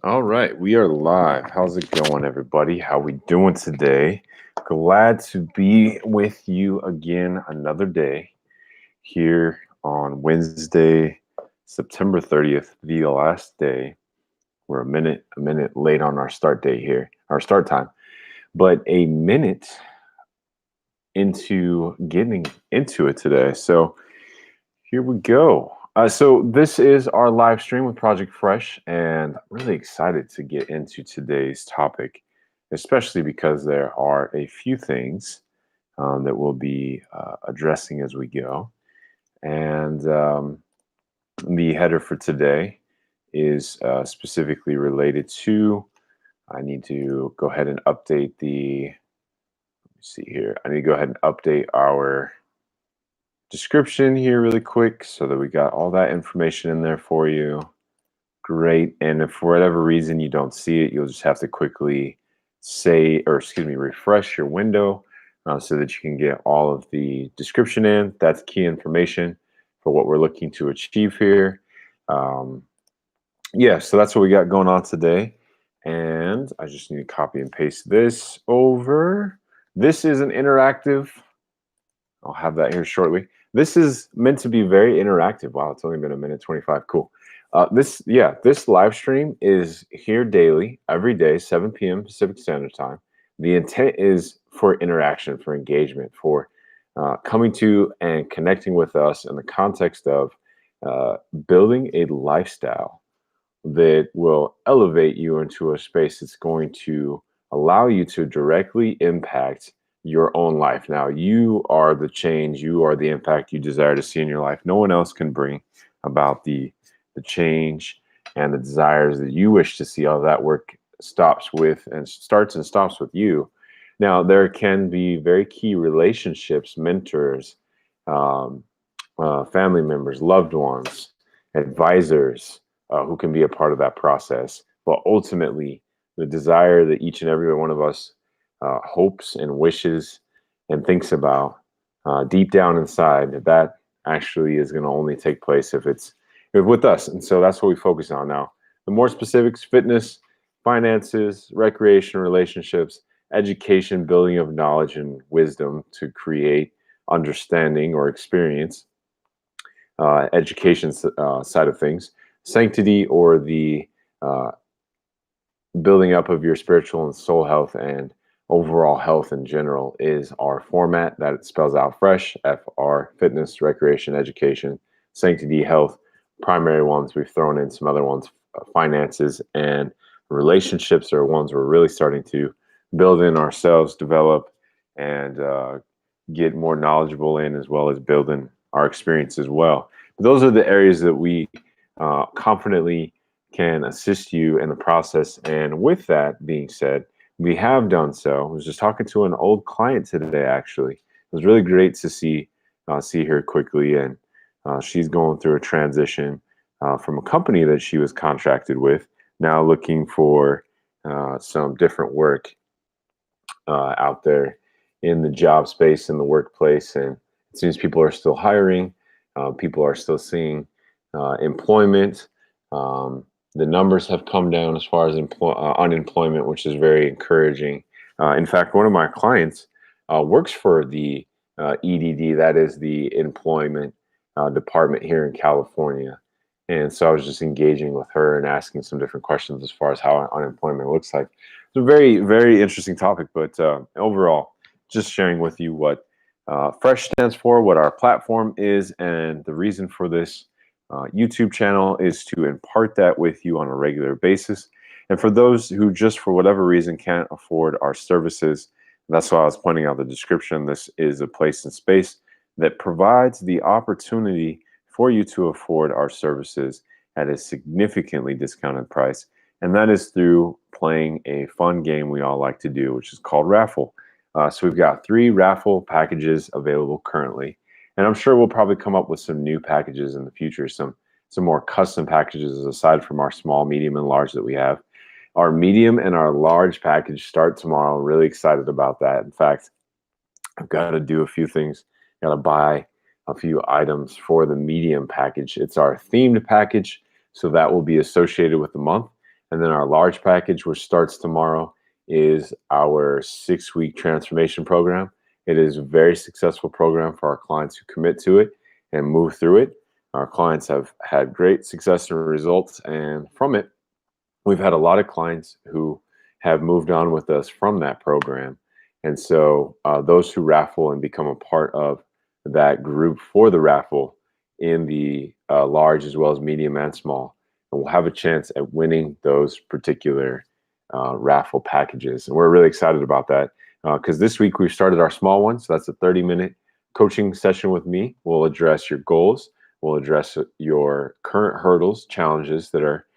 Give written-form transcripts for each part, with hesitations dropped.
All right, we are live. How's it going, everybody? How we doing today? Glad to be with you again another day here on Wednesday, September 30th, the last day. We're a minute late on our start date here, our start time, but a minute into getting into it today. So here we go. So this is our live stream with Project Fresh, and I'm really excited to get into today's topic, especially because there are a few things that we'll be addressing as we go. And the header for today is specifically related to. I need to go ahead and update the. Let me see here. I need to go ahead and update our description here really quick so that we got all that information in there for you. Great. And if for whatever reason you don't see it, you'll just have to quickly refresh your window so that you can get all of the description in. That's key information for what we're looking to achieve here. Yeah, so that's what we got going on today. And I just need to copy and paste this over. This is an interactive. I'll have that here shortly. This is meant to be very interactive. Wow, it's only been a minute 25. Cool. This live stream is here daily, every day, 7 p.m. Pacific Standard Time. The intent is for interaction, for engagement, for coming to and connecting with us in the context of building a lifestyle that will elevate you into a space that's going to allow you to directly impact your own life. Now, you are the change, you are the impact you desire to see in your life. No one else can bring about the change and the desires that you wish to see. All that work starts and stops with you. Now, there can be very key relationships, mentors, family members, loved ones, advisors who can be a part of that process. But ultimately, the desire that each and every one of us hopes and wishes and thinks about deep down inside, that actually is going to only take place if it's with us. And so that's what we focus on now. The more specifics: fitness, finances, recreation, relationships, education, building of knowledge and wisdom to create understanding or experience, education side of things, sanctity, or the building up of your spiritual and soul health and overall health in general is our format that it spells out: fresh, FR, fitness, recreation, education, sanctity, health, primary ones. We've thrown in some other ones, finances, and relationships are ones we're really starting to build in ourselves, develop, and get more knowledgeable in, as well as building our experience as well. But those are the areas that we confidently can assist you in the process. And with that being said, we have done so. I was just talking to an old client today, actually. It was really great to see her quickly, and she's going through a transition from a company that she was contracted with, now looking for some different work out there in the job space, in the workplace. And it seems people are still hiring. People are still seeing employment. The numbers have come down as far as unemployment, which is very encouraging. In fact, one of my clients works for the EDD, that is the employment department here in California. And so I was just engaging with her and asking some different questions as far as how unemployment looks like. It's a very, very interesting topic, but overall, just sharing with you what Fresh stands for, what our platform is, and the reason for this YouTube channel is to impart that with you on a regular basis. And for those who just for whatever reason can't afford our services, that's why I was pointing out the description. This is a place and space that provides the opportunity for you to afford our services at a significantly discounted price. And that is through playing a fun game we all like to do, which is called Raffle. So we've got 3 Raffle packages available currently. And I'm sure we'll probably come up with some new packages in the future, some more custom packages aside from our small, medium, and large that we have. Our medium and our large package start tomorrow. I'm really excited about that. In fact, I've got to do a few things. Got to buy a few items for the medium package. It's our themed package, so that will be associated with the month. And then our large package, which starts tomorrow, is our 6-week transformation program. It is a very successful program for our clients who commit to it and move through it. Our clients have had great success and results, and from it, we've had a lot of clients who have moved on with us from that program. And so those who raffle and become a part of that group for the raffle in the large as well as medium and small, and will have a chance at winning those particular raffle packages. And we're really excited about that because this week we've started our small one. So that's a 30-minute coaching session with me. We'll address your goals. We'll address your current hurdles, challenges that are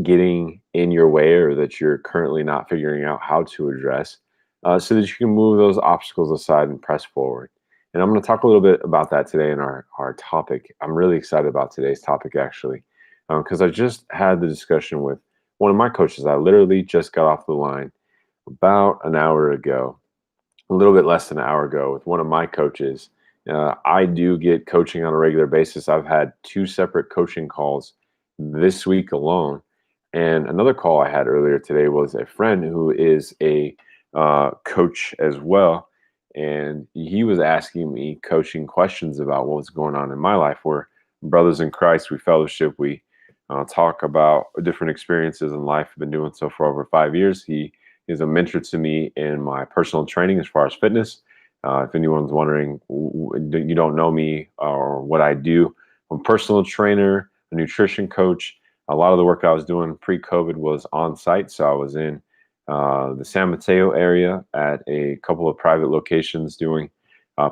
getting in your way or that you're currently not figuring out how to address so that you can move those obstacles aside and press forward. And I'm going to talk a little bit about that today in our topic. I'm really excited about today's topic, actually, because I just had the discussion with one of my coaches. I literally just got off the line about an hour ago, a little bit less than an hour ago, with one of my coaches. I do get coaching on a regular basis. I've had 2 separate coaching calls this week alone. And another call I had earlier today was a friend who is a coach as well. And he was asking me coaching questions about what's going on in my life. We're brothers in Christ. We fellowship. We talk about different experiences in life. I've been doing so for over 5 years. He is a mentor to me in my personal training as far as fitness. If anyone's wondering, you don't know me or what I do, I'm a personal trainer, a nutrition coach. A lot of the work I was doing pre-COVID was on site. So I was in the San Mateo area at a couple of private locations doing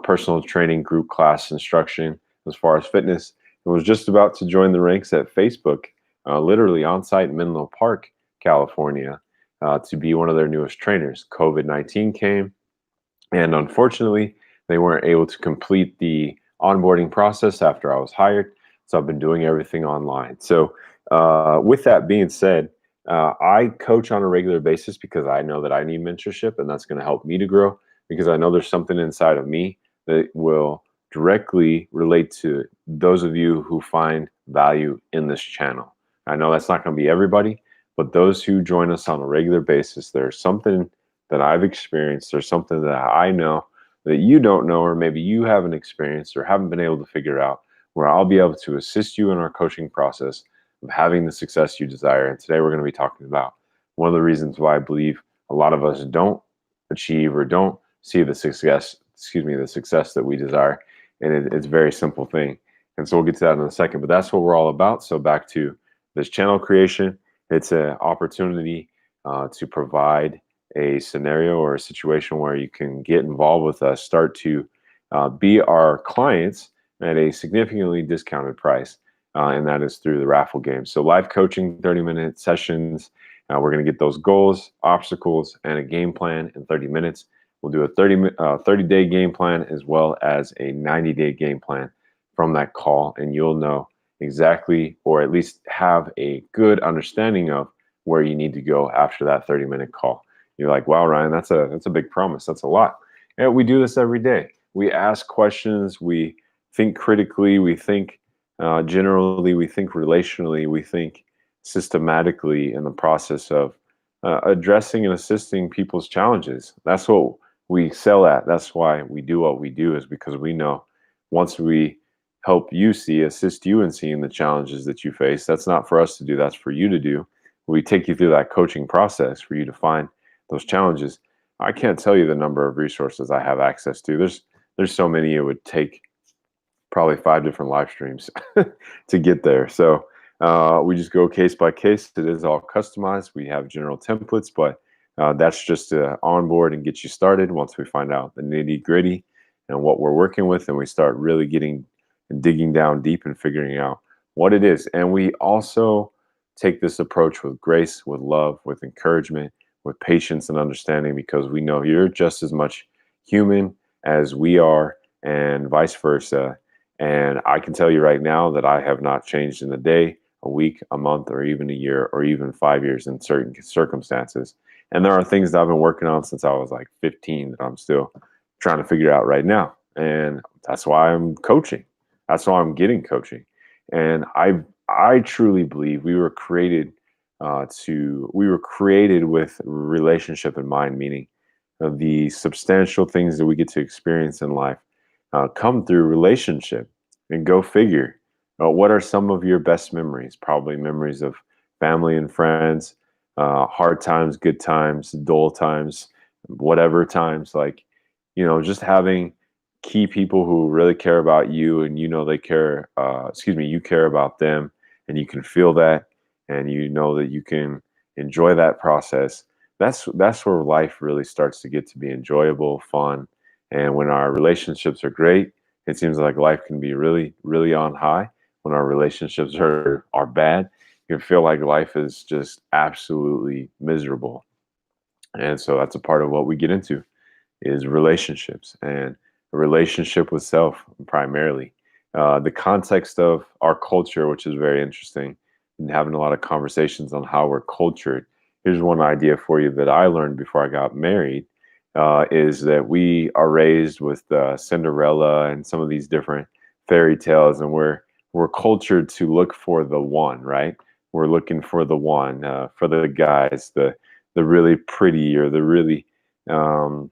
personal training, group class instruction as far as fitness. I was just about to join the ranks at Facebook, literally on site in Menlo Park, California, to be one of their newest trainers. COVID-19 came, and unfortunately, they weren't able to complete the onboarding process after I was hired. So I've been doing everything online. So with that being said, I coach on a regular basis because I know that I need mentorship, and that's going to help me to grow, because I know there's something inside of me that will directly relate to those of you who find value in this channel. I know that's not going to be everybody, but those who join us on a regular basis, there's something that I've experienced, there's something that I know that you don't know, or maybe you haven't experienced or haven't been able to figure out, where I'll be able to assist you in our coaching process of having the success you desire. And today we're going to be talking about one of the reasons why I believe a lot of us don't achieve or don't see the success, the success that we desire. And it's a very simple thing. And so we'll get to that in a second, but that's what we're all about. So back to this channel creation, it's an opportunity to provide a scenario or a situation where you can get involved with us, start to be our clients at a significantly discounted price, and that is through the raffle game. So live coaching, 30-minute sessions. We're going to get those goals, obstacles, and a game plan in 30 minutes. We'll do a 30-day game plan as well as a 90-day game plan from that call, and you'll know exactly, or at least have a good understanding of where you need to go after that 30-minute call. You're like, wow, Ryan, that's a big promise. That's a lot. And we do this every day. We ask questions. We think critically. We think generally. We think relationally. We think systematically in the process of addressing and assisting people's challenges. That's what we excel at. That's why we do what we do, is because we know once we help you assist you in seeing the challenges that you face, that's not for us to do. That's for you to do. We take you through that coaching process for you to find those challenges. I can't tell you the number of resources I have access to. There's so many, it would take probably 5 different live streams to get there. So we just go case by case. It is all customized. We have general templates, but that's just to onboard and get you started. Once we find out the nitty gritty and what we're working with, and we start really digging down deep and figuring out what it is. And we also take this approach with grace, with love, with encouragement, with patience and understanding, because we know you're just as much human as we are, and vice versa. And I can tell you right now that I have not changed in a day, a week, a month, or even a year, or even 5 years in certain circumstances. And there are things that I've been working on since I was like 15 that I'm still trying to figure out right now. And that's why I'm coaching. That's why I'm getting coaching. And I truly believe we were created we were created with relationship in mind, meaning the substantial things that we get to experience in life come through relationship. And go figure, what are some of your best memories? Probably memories of family and friends, hard times, good times, dull times, whatever times. Like, just having key people who really care about you, and they care. Excuse me, you care about them, and you can feel that, and you know that you can enjoy that process. That's where life really starts to get to be enjoyable, fun, and when our relationships are great, it seems like life can be really, really on high. When our relationships are bad, you can feel like life is just absolutely miserable. And so that's a part of what we get into is relationships, and a relationship with self primarily. The context of our culture, which is very interesting, and having a lot of conversations on how we're cultured. Here's one idea for you that I learned before I got married, is that we are raised with Cinderella and some of these different fairy tales, and we're cultured to look for the one, right? We're looking for the one, for the guys, the really pretty, or the really um,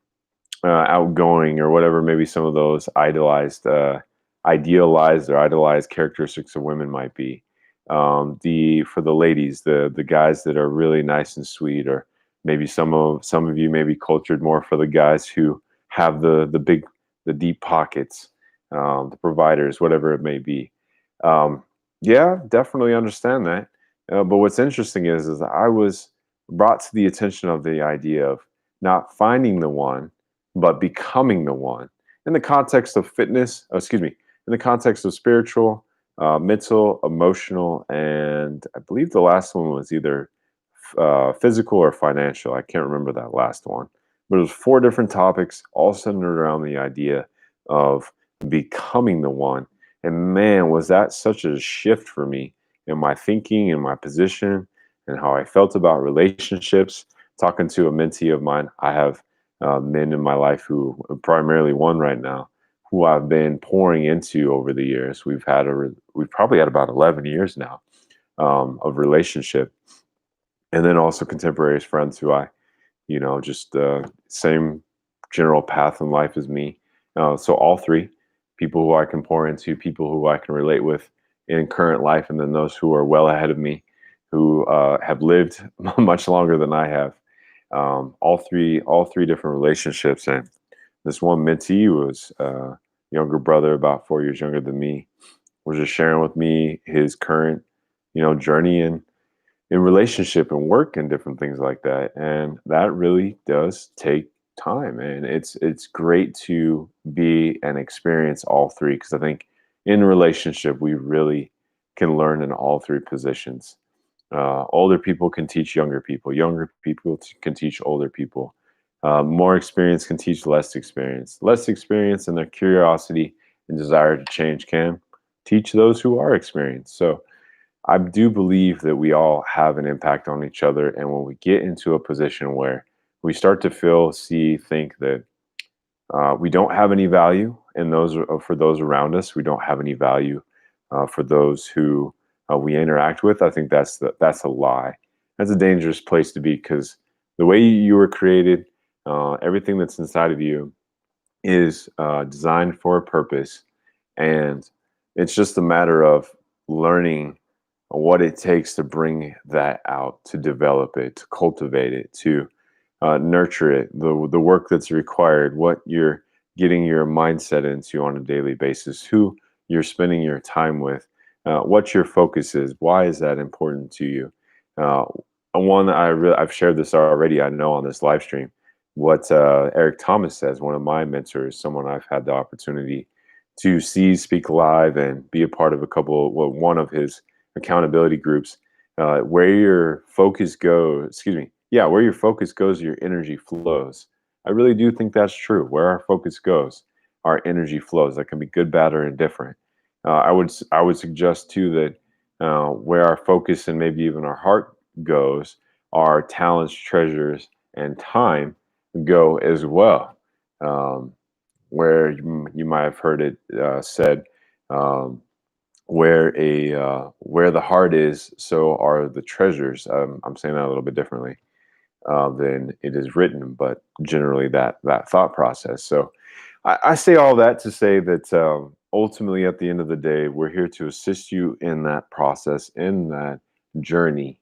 outgoing, or whatever maybe some of those idealized or idolized characteristics of women might be. The For the ladies, the guys that are really nice and sweet, or maybe some of you may be cultured more for the guys who have the deep pockets, the providers, whatever it may be. Um, yeah, definitely understand that. But what's interesting is I was brought to the attention of the idea of not finding the one, but becoming the one, in the context of fitness, excuse me, in the context of spiritual, mental, emotional, and I believe the last one was either physical or financial. I can't remember that last one, but it was four different topics, all centered around the idea of becoming the one. And man, was that such a shift for me in my thinking and my position and how I felt about relationships. Talking to a mentee of mine, I have men in my life who, primarily one right now, who I've been pouring into over the years. We've probably had about 11 years now of relationship, and then also contemporaries, friends who I, just same general path in life as me. So all three, people who I can pour into, people who I can relate with in current life, and then those who are well ahead of me, who have lived much longer than I have. All three different relationships, and this one mentee was younger brother, about 4 years younger than me, was just sharing with me his current, journey in relationship and work and different things like that. And that really does take time. And it's great to be and experience all three, because I think in relationship we really can learn in all three positions. Older people can teach younger people. Younger people can teach older people. More experience can teach less experience. Less experience and their curiosity and desire to change can teach those who are experienced. So I do believe that we all have an impact on each other. And when we get into a position where we start to feel, see, think that we don't have any value in for those around us, we don't have any value for those who we interact with, I think that's a lie. That's a dangerous place to be, because the way you were created, everything that's inside of you is designed for a purpose, and it's just a matter of learning what it takes to bring that out, to develop it, to cultivate it, to nurture it, the work that's required, what you're getting your mindset into on a daily basis, who you're spending your time with, what your focus is, why is that important to you. Uh, One I've shared this already, I know, on this live stream. What Eric Thomas says, one of my mentors, someone I've had the opportunity to see speak live and be a part of one of his accountability groups. Where your focus goes, excuse me, yeah, where your focus goes, your energy flows. I really do think that's true. Where our focus goes, our energy flows. That can be good, bad, or indifferent. I would suggest too that where our focus and maybe even our heart goes, our talents, treasures, and time go as well. Um, where you might have heard it said, um, where the heart is, so are the treasures. I'm saying that a little bit differently than it is written, but generally that thought process. So I say all that to say that ultimately, at the end of the day, we're here to assist you in that process, in that journey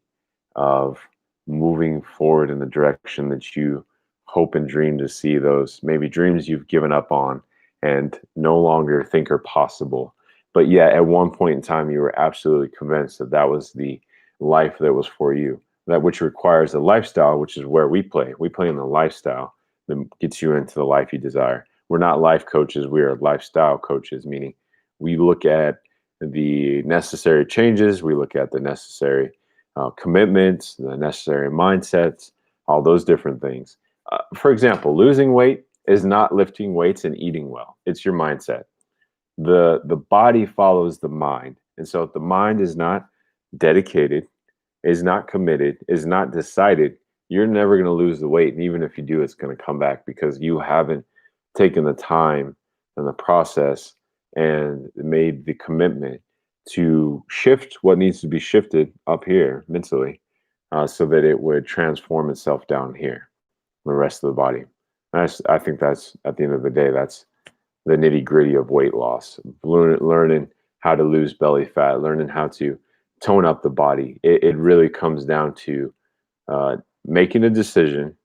of moving forward in the direction that you hope and dream to see, those maybe dreams you've given up on and no longer think are possible. But yet, at one point in time, you were absolutely convinced that that was the life that was for you, that which requires a lifestyle, which is where we play. We play in the lifestyle that gets you into the life you desire. We're not life coaches, we are lifestyle coaches, meaning we look at the necessary changes, we look at the necessary commitments, the necessary mindsets, all those different things. For example, losing weight is not lifting weights and eating well. It's your mindset. The body follows the mind, and so if the mind is not dedicated, is not committed, is not decided, you're never going to lose the weight. And even if you do, it's going to come back because you haven't taken the time and the process and made the commitment to shift what needs to be shifted up here mentally, so that it would transform itself down here, the rest of the body. I think that's, at the end of the day, that's the nitty gritty of weight loss. Learning how to lose belly fat, learning how to tone up the body. It really comes down to making a decision,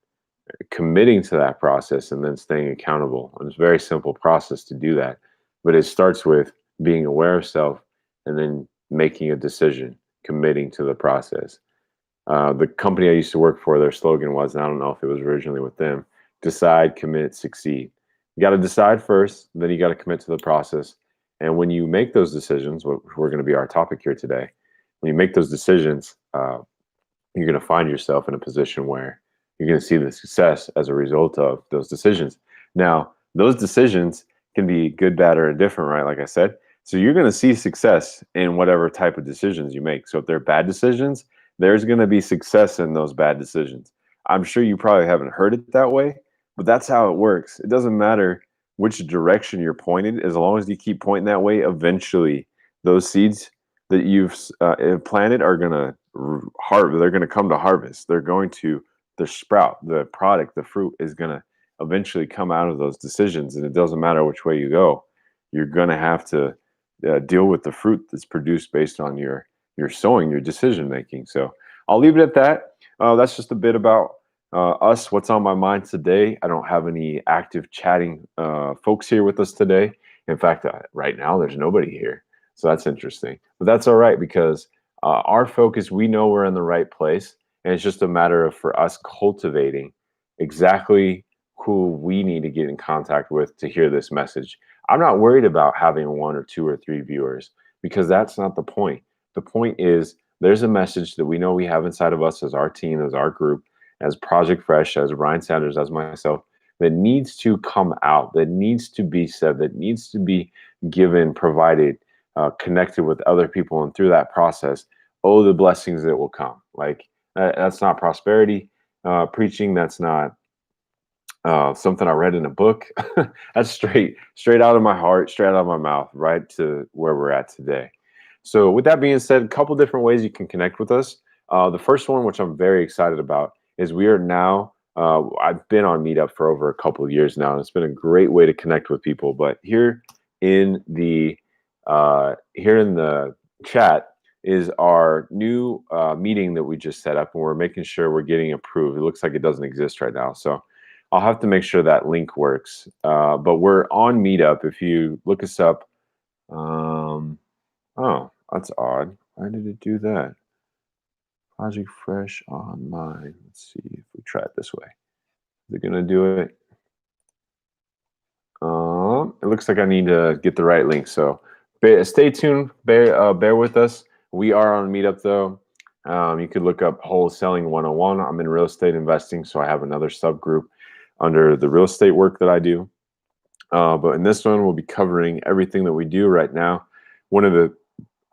committing to that process, and then staying accountable. And it's a very simple process to do that, but it starts with being aware of self and then making a decision, committing to the process. The company I used to work for, their slogan was, and I don't know if it was originally with them, decide, commit, succeed. You got to decide first, then you got to commit to the process. And when you make those decisions, what we're going to be our topic here today, when you make those decisions, you're going to find yourself in a position where you're going to see the success as a result of those decisions. Now, those decisions can be good, bad, or indifferent, right? Like I said. So you're going to see success in whatever type of decisions you make. So if they're bad decisions, there's going to be success in those bad decisions. I'm sure you probably haven't heard it that way, but that's how it works. It doesn't matter which direction you're pointed, as long as you keep pointing that way, eventually those seeds that you've planted are going to they're going to come to harvest. They're going to the sprout, the product, the fruit is going to eventually come out of those decisions. And it doesn't matter which way you go, you're going to have to deal with the fruit that's produced based on your sowing, your decision making. So I'll leave it at that. That's just a bit about us, what's on my mind today. I don't have any active chatting folks here with us today. In fact, right now there's nobody here. So that's interesting. But that's all right, because our focus, we know we're in the right place. And it's just a matter of for us cultivating exactly who we need to get in contact with to hear this message. I'm not worried about having one or two or three viewers, because that's not the point. The point is there's a message that we know we have inside of us as our team, as our group, as Project Fresh, as Ryan Sanders, as myself, that needs to come out, that needs to be said, that needs to be given, provided, connected with other people. And through that process, oh, the blessings that will come. Like, that's not prosperity preaching. That's not something I read in a book. That's straight out of my heart, straight out of my mouth, right to where we're at today. So with that being said, a couple different ways you can connect with us. The first one, which I'm very excited about, is we are now, I've been on Meetup for over a couple of years now, and it's been a great way to connect with people. But here in the chat is our new meeting that we just set up, and we're making sure we're getting approved. It looks like it doesn't exist right now, so I'll have to make sure that link works. But we're on Meetup. If you look us up, oh, that's odd. Why did it do that? Project Fresh Online. Let's see if we try it this way. Is it gonna do it? It looks like I need to get the right link. So stay tuned. Bear with us. We are on Meetup though. You could look up Wholesaling 101. I'm in real estate investing, so I have another subgroup under the real estate work that I do. But in this one, we'll be covering everything that we do right now. One of the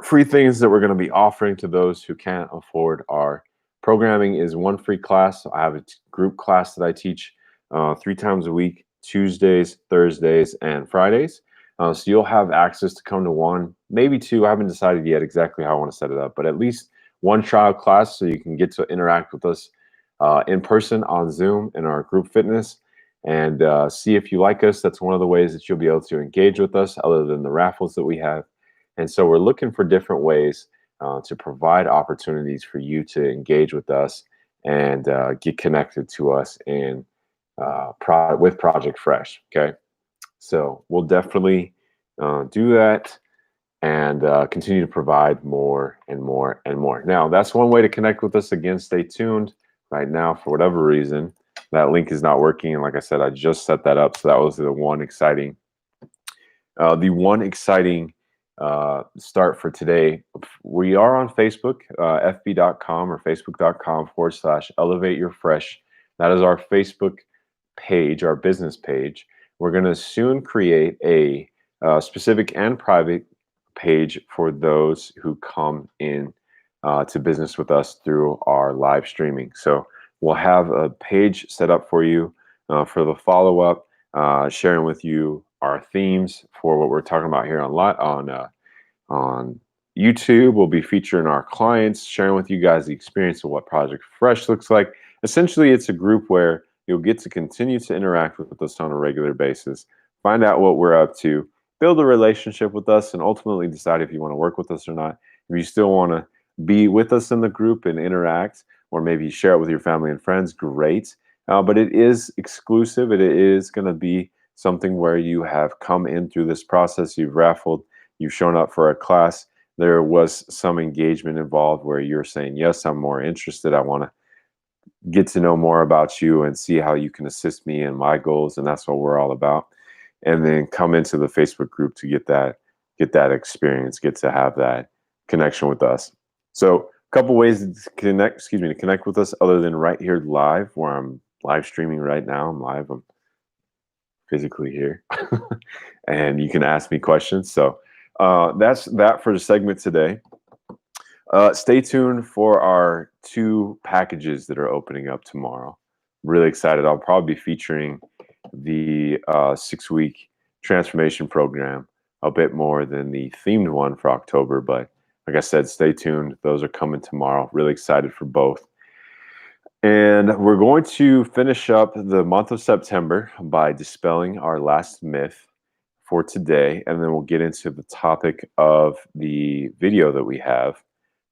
free things that we're going to be offering to those who can't afford our programming is one free class. I have a group class that I teach 3 times a week, Tuesdays, Thursdays, and Fridays. So you'll have access to come to one, maybe two. I haven't decided yet exactly how I want to set it up, but at least one trial class so you can get to interact with us in person on Zoom in our group fitness and see if you like us. That's one of the ways that you'll be able to engage with us other than the raffles that we have. And so we're looking for different ways to provide opportunities for you to engage with us and get connected to us in with Project Fresh. Okay, so we'll definitely do that and continue to provide more and more and more. Now, that's one way to connect with us. Again, stay tuned. Right now, for whatever reason, that link is not working. And like I said, I just set that up. So that was the one exciting start for today. We are on Facebook, fb.com or facebook.com/elevate your fresh. That is our Facebook page, our business page. We're going to soon create a specific and private page for those who come in to business with us through our live streaming. So we'll have a page set up for you for the follow-up, sharing with you our themes for what we're talking about here on YouTube. We'll be featuring our clients, sharing with you guys the experience of what Project Fresh looks like. Essentially, it's a group where you'll get to continue to interact with us on a regular basis, find out what we're up to, build a relationship with us, and ultimately decide if you want to work with us or not. If you still want to be with us in the group and interact, or maybe share it with your family and friends, great. But it is exclusive. It is going to be something where you have come in through this process, you've raffled, you've shown up for a class. There was some engagement involved where you're saying, yes, I'm more interested. I want to get to know more about you and see how you can assist me in my goals. And that's what we're all about. And then come into the Facebook group to get that experience, get to have that connection with us. So a couple ways to connect with us other than right here live, where I'm live streaming right now. I'm physically here and you can ask me questions. So that's that for the segment today. Stay tuned for our 2 packages that are opening up tomorrow. Really excited. I'll probably be featuring the 6-week transformation program a bit more than the themed one for October. But like I said, stay tuned. Those are coming tomorrow. Really excited for both. And we're going to finish up the month of September by dispelling our last myth for today. And then we'll get into the topic of the video that we have,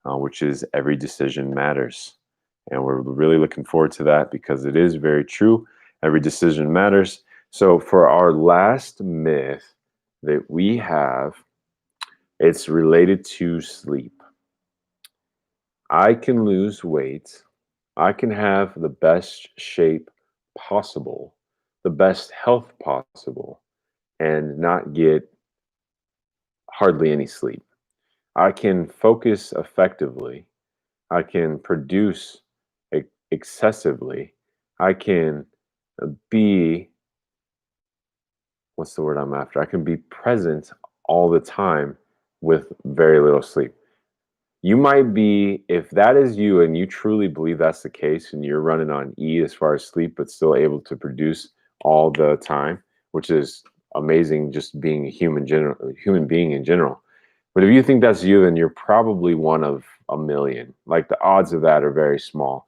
which is every decision matters. And we're really looking forward to that because it is very true. Every decision matters. So for our last myth that we have, it's related to sleep. I can lose weight. I can have the best shape possible, the best health possible, and not get hardly any sleep. I can focus effectively. I can produce excessively. I can be, what's the word I'm after? I can be present all the time with very little sleep. You might be, if that is you and you truly believe that's the case and you're running on E as far as sleep, but still able to produce all the time, which is amazing just being a human being in general. But if you think that's you, then you're probably one of a million. Like the odds of that are very small.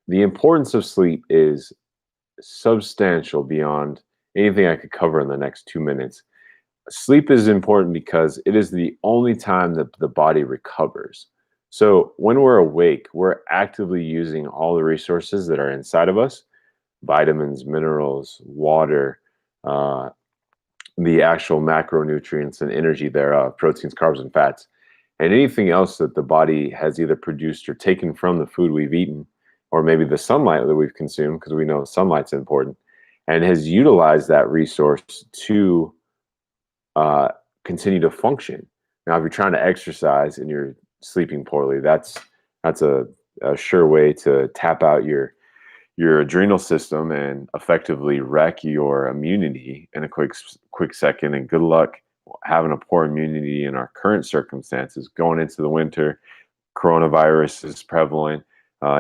The importance of sleep is substantial beyond anything I could cover in the next 2 minutes. Sleep is important because it is the only time that the body recovers. So when we're awake, we're actively using all the resources that are inside of us, vitamins, minerals, water, the actual macronutrients and energy thereof, proteins, carbs, and fats, and anything else that the body has either produced or taken from the food we've eaten, or maybe the sunlight that we've consumed, because we know sunlight's important, and has utilized that resource to continue to function. Now, if you're trying to exercise and you're sleeping poorly, that's a sure way to tap out your adrenal system and effectively wreck your immunity in a quick second. And good luck having a poor immunity in our current circumstances. Going into the winter, coronavirus is prevalent,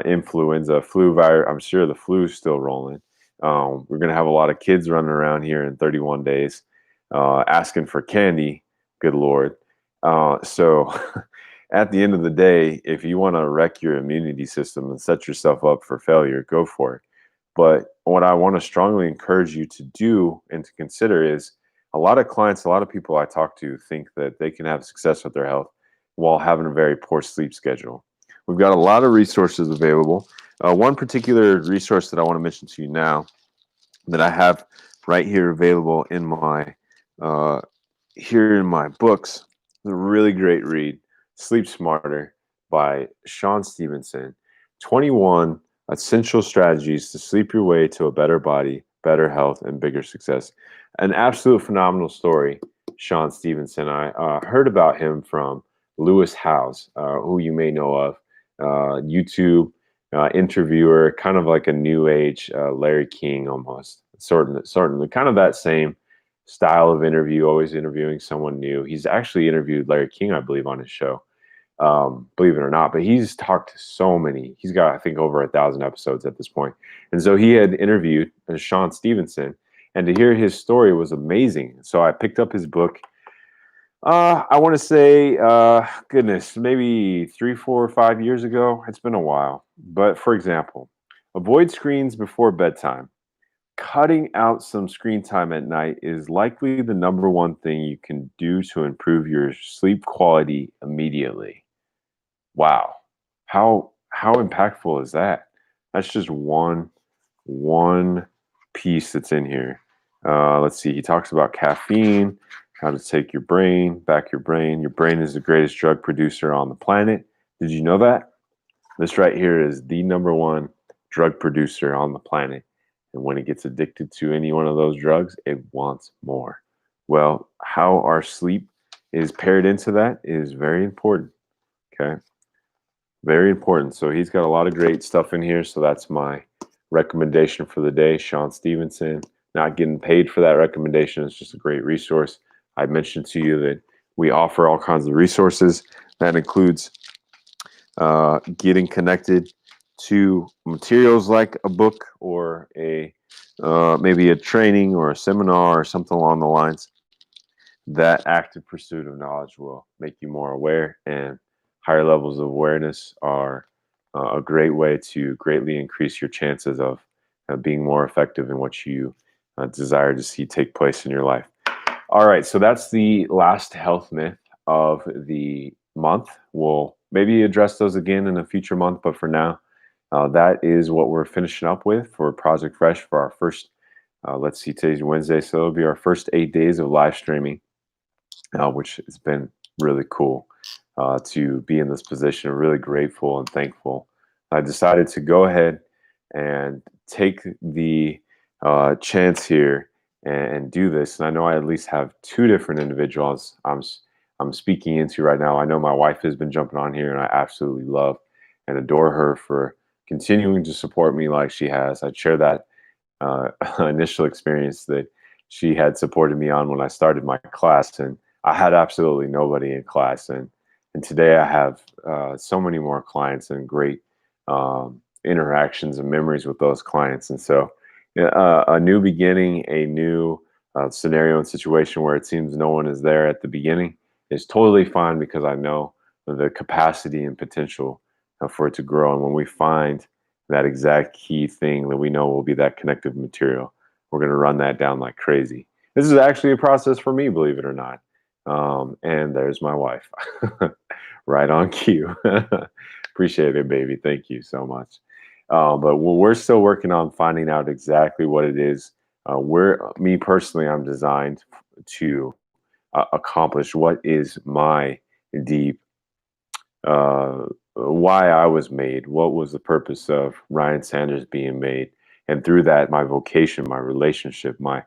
influenza, flu virus. I'm sure the flu is still rolling. We're going to have a lot of kids running around here in 31 days. asking for candy. Good Lord. So at the end of the day, if you want to wreck your immunity system and set yourself up for failure, go for it. But what I want to strongly encourage you to do and to consider is a lot of clients, a lot of people I talk to think that they can have success with their health while having a very poor sleep schedule. We've got a lot of resources available. One particular resource that I want to mention to you now that I have right here available in my uh, books. A really great read, Sleep Smarter by Sean Stevenson. 21 essential strategies to sleep your way to a better body, better health, and bigger success. An absolute phenomenal story, Sean Stevenson. I heard about him from Lewis Howes, who you may know of, YouTube interviewer, kind of like a new age Larry King almost, sort of kind of that same style of interview, always interviewing someone new. He's actually interviewed Larry King, I believe, on his show, believe it or not. But he's talked to so many. He's got, I think, over 1,000 episodes at this point. And so he had interviewed Sean Stevenson, and to hear his story was amazing. So I picked up his book. I want to say, goodness, maybe 3, 4, 5 years ago. It's been a while. But for example, avoid screens before bedtime. Cutting out some screen time at night is likely the number one thing you can do to improve your sleep quality immediately. Wow. How impactful is that? That's just one piece that's in here. Let's see. He talks about caffeine, how to take your brain, back your brain. Your brain is the greatest drug producer on the planet. Did you know that? This right here is the number one drug producer on the planet. And when it gets addicted to any one of those drugs, it wants more. Well, how our sleep is paired into that is very important. Okay. Very important. So he's got a lot of great stuff in here. So that's my recommendation for the day. Sean Stevenson. Not getting paid for that recommendation. It's just a great resource. I mentioned to you that we offer all kinds of resources. That includes getting connected to materials like a book or a maybe a training or a seminar or something along the lines. That active pursuit of knowledge will make you more aware, and higher levels of awareness are a great way to greatly increase your chances of being more effective in what you desire to see take place in your life. All right, so that's the last health myth of the month. We'll maybe address those again in a future month, but for now, that is what we're finishing up with for Project Fresh for our first, let's see, today's Wednesday, so it'll be our first 8 days of live streaming, which has been really cool to be in this position. Really grateful and thankful. I decided to go ahead and take the chance here and do this. And I know I at least have 2 different individuals I'm speaking into right now. I know my wife has been jumping on here, and I absolutely love and adore her for continuing to support me like she has. I share that initial experience that she had supported me on when I started my class, and I had absolutely nobody in class. And today I have so many more clients and great interactions and memories with those clients. And so a new beginning, a new scenario and situation where it seems no one is there at the beginning is totally fine, because I know the capacity and potential for it to grow. And when we find that exact key thing that we know will be that connective material, we're going to run that down like crazy. This is actually a process for me, believe it or not. And there's my wife. Right on cue. Appreciate it, baby. Thank you so much. But we're still working on finding out exactly what it is. Me personally, I'm designed to accomplish what is my deep why I was made, what was the purpose of Ryan Sanders being made, and through that, my vocation, my relationship, my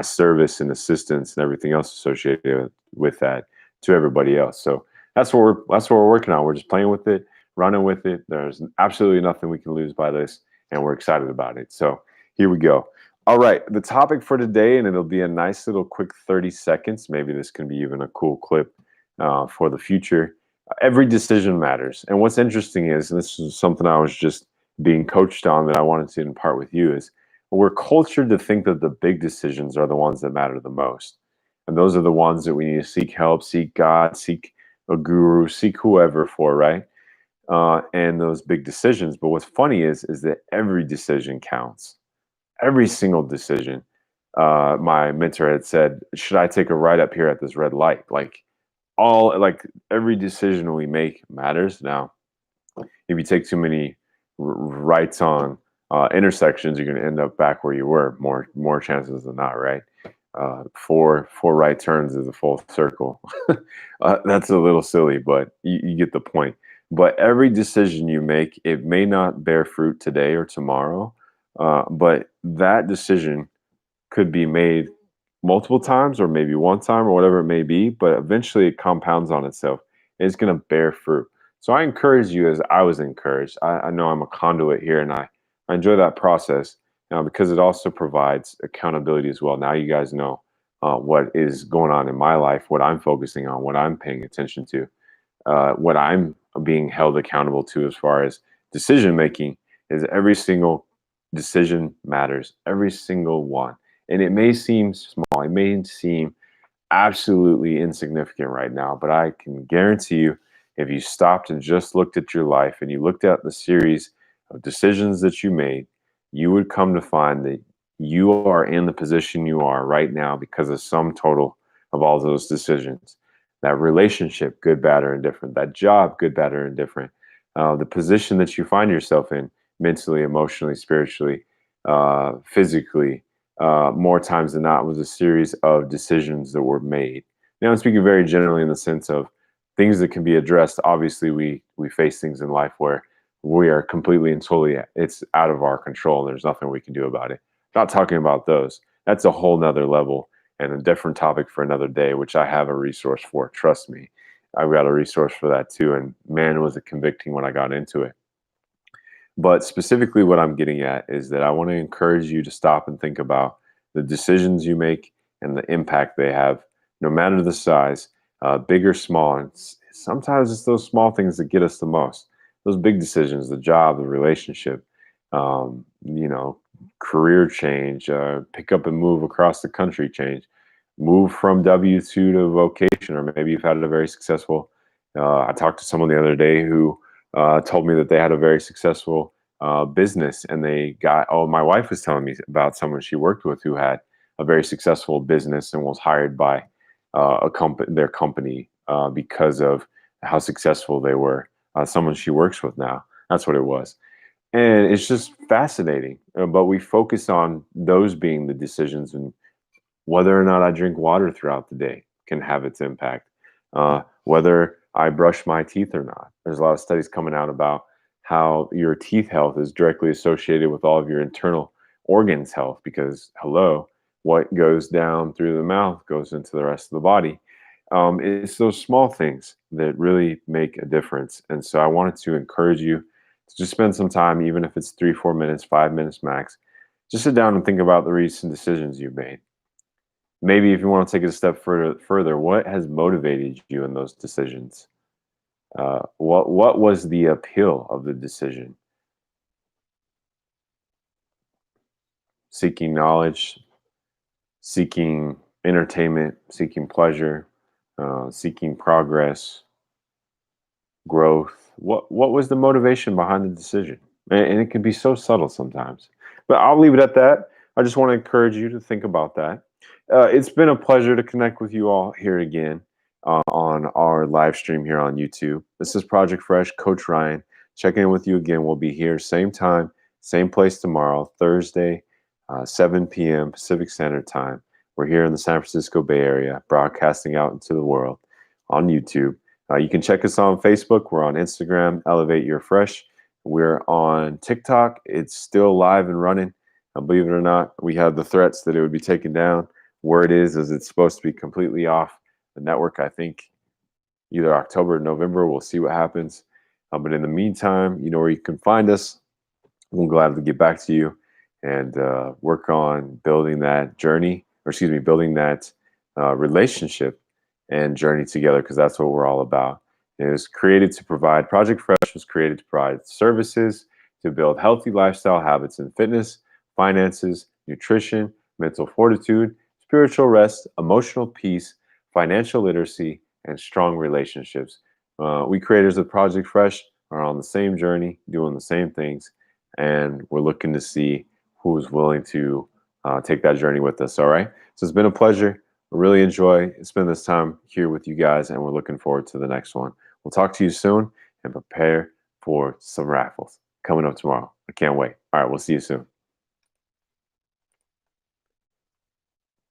service and assistance, and everything else associated with that to everybody else. So that's what we're working on. We're just playing with it, running with it. There's absolutely nothing we can lose by this, and we're excited about it. So here we go. All right, the topic for today, and it'll be a nice little quick 30 seconds. Maybe this can be even a cool clip for the future. Every decision matters. And what's interesting is, and this is something I was just being coached on that I wanted to impart with you, is we're cultured to think that the big decisions are the ones that matter the most. And those are the ones that we need to seek help, seek God, seek a guru, seek whoever for, right? And those big decisions. But what's funny is that every decision counts. Every single decision. My mentor had said, "Should I take a right up here at this red light?" Like every decision we make matters. Now, if you take too many rights on intersections, you're going to end up back where you were. More chances than not, right? Four right turns is a full circle. That's a little silly, but you get the point. But every decision you make, it may not bear fruit today or tomorrow, but that decision could be made multiple times or maybe one time or whatever it may be, but eventually it compounds on itself and it's going to bear fruit. So I encourage you as I was encouraged. I know I'm a conduit here and I enjoy that process because it also provides accountability as well. Now you guys know what is going on in my life, what I'm focusing on, what I'm paying attention to, what I'm being held accountable to as far as decision making is every single decision matters, every single one. And it may seem small, it may seem absolutely insignificant right now, but I can guarantee you, if you stopped and just looked at your life and you looked at the series of decisions that you made, you would come to find that you are in the position you are right now because of sum total of all those decisions. That relationship, good, bad, or indifferent. That job, good, bad, or indifferent. The position that you find yourself in mentally, emotionally, spiritually, physically, more times than not was a series of decisions that were made. Now, I'm speaking very generally in the sense of things that can be addressed. Obviously, we face things in life where we are completely and totally it's out of our control and there's nothing we can do about it. Not talking about those. That's a whole nother level and a different topic for another day, which I have a resource for. Trust me, I've got a resource for that too. And man, was it convicting when I got into it. But specifically, what I'm getting at is that I want to encourage you to stop and think about the decisions you make and the impact they have, no matter the size, big or small. And sometimes it's those small things that get us the most. Those big decisions, the job, the relationship, you know, career change, pick up and move across the country change, move from W-2 to vocation, or maybe you've had a very successful. I talked to someone the other day who told me that they had a very successful business and they got, oh, my wife was telling me about someone she worked with who had a very successful business and was hired by their company because of how successful they were. Someone she works with now. That's what it was. And it's just fascinating. But we focus on those being the decisions, and whether or not I drink water throughout the day can have its impact. Whether I brush my teeth or not. There's a lot of studies coming out about how your teeth health is directly associated with all of your internal organs health because, hello, what goes down through the mouth goes into the rest of the body. It's those small things that really make a difference. And so I wanted to encourage you to just spend some time, even if it's 3, 4 minutes, 5 minutes max, just sit down and think about the recent decisions you've made. Maybe if you want to take it a step further, what has motivated you in those decisions? What was the appeal of the decision? Seeking knowledge, seeking entertainment, seeking pleasure, seeking progress, growth. What was the motivation behind the decision? And it can be so subtle sometimes. But I'll leave it at that. I just want to encourage you to think about that. It's been a pleasure to connect with you all here again on our live stream here on YouTube. This is Project Fresh, Coach Ryan. Checking in with you again. We'll be here same time, same place tomorrow, Thursday, 7 p.m. Pacific Standard Time. We're here in the San Francisco Bay Area, broadcasting out into the world on YouTube. You can check us on Facebook. We're on Instagram, Elevate Your Fresh. We're on TikTok. It's still live and running. Believe it or not, we had the threats that it would be taken down. Word is it's supposed to be completely off the network, I think, either October or November. We'll see what happens. But in the meantime, you know where you can find us. I'm glad to get back to you and work on building that journey, or excuse me, building that relationship and journey together, because that's what we're all about. It was created to provide, Project Fresh was created to provide services to build healthy lifestyle habits in fitness, finances, nutrition, mental fortitude, spiritual rest, emotional peace, financial literacy, and strong relationships. We creators of Project Fresh are on the same journey, doing the same things, and we're looking to see who's willing to take that journey with us. All right. So it's been a pleasure. I really enjoy spending this time here with you guys, and we're looking forward to the next one. We'll talk to you soon and prepare for some raffles coming up tomorrow. I can't wait. All right. We'll see you soon.